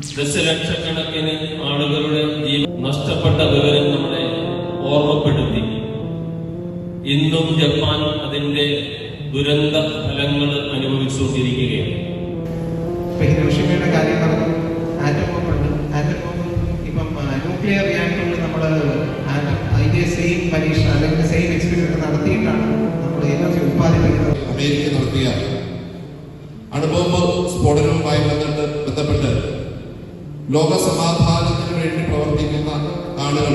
ദശലക്ഷക്കണക്കിന് ആളുകളുടെ ജീവൻ നഷ്ടപ്പെട്ട വിവരം നമ്മളെ ഓർമ്മപ്പെടുത്തി. ഇന്നും ജപ്പാൻ അതിന്റെ ദുരന്ത ഫലങ്ങൾ അനുഭവിച്ചുകൊണ്ടിരിക്കുകയാണ്. ഹിരോഷിമയുടെ കാര്യം പറഞ്ഞു, ആറ്റം ബോംബുണ്ട്. ആറ്റം ബോംബ് ഇപ്പം ന്യൂക്ലിയർ റിയാക്ടറിൽ നമ്മൾ അതിന്റെ സെയിം പരീക്ഷ അല്ലെങ്കിൽ സെയിം എക്സ്പെരിമെന്റ് നടത്തിയിട്ടാണ് നമ്മൾ എനർജി ഉത്പാദിപ്പിക്കുന്നത്. അമേരിക്ക നടത്തിയ അണുബോംബ് സ്ഫോടനവുമായി ബന്ധപ്പെട്ട് ലോക സമാധാനത്തിന് വേണ്ടി പ്രവർത്തിക്കുന്ന ആളുകൾ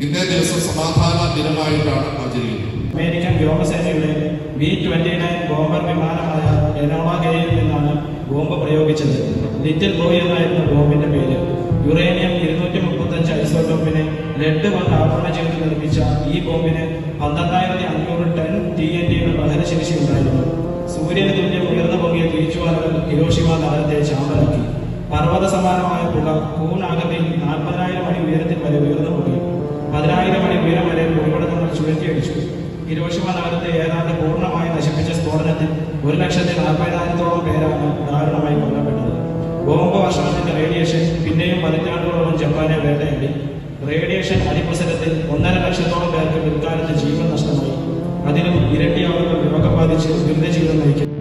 ഇന്നേ ദിവസം സമാധാന ദിനമായിട്ടാണ് ആചരിക്കുന്നത്. അമേരിക്കൻ വ്യോമസേനയുടെ B-29 ബോംബർ വിമാനമായ എനോള ഗെയിൽ നിന്നാണ് ബോംബ് പ്രയോഗിച്ചത്. ലിറ്റിൽ ബോയ് എന്നായിരുന്നു ബോംബിന്റെ പേര്. യുറേനിയം 235 ഐസോട്ടോപ്പിനെ ലെഡ് കൊണ്ട് ആവരണം ചെയ്ത് നിർമ്മിച്ച ഈ ബോംബിന് 12,500 ടൺ TNT-യുടെ പ്രഹരശേഷി ഉണ്ടായിരുന്നു. സൂര്യന് തുല്യം ഉയർന്നു പൊങ്ങിയ തീച്ചുവാലകൾ ഹിരോഷിമ നഗരത്തെ ചാമ്പലാക്കി. പർവ്വത സമാനമായ പുക കൂനാകൃതിയിൽ 40,000 അടി ഉയരത്തിൽ വരെ ഉയർന്നു പൊങ്ങി. 10,000 അടി ഉയരം വരെ ഭൂപടങ്ങൾ ചുഴറ്റിയടിച്ചു. ഹിരോഷിമ നഗരത്തെ ഏതാണ്ട് പൂർണ്ണമായി നശിപ്പിച്ച സ്ഫോടനത്തിൽ 1,40,000-ഓളം പേരാണ് ദാരുണമായി കൊല്ലപ്പെട്ടത്. ബോംബ് വർഷത്തിന്റെ റേഡിയേഷൻ പിന്നെയും പതിറ്റാണ്ടുകളോളം ജപ്പാനെ വേട്ടയാടി. റേഡിയേഷൻ അതിപ്രസരത്തിൽ 1.5 ലക്ഷത്തോളം പേർക്ക് പിൽക്കാലത്ത് ജീവൻ നഷ്ടമായി. അതിലും ഇരട്ടി ആളുകൾ രോഗം ബാധിച്ച് ദുരിതജീവിതം നയിക്കും.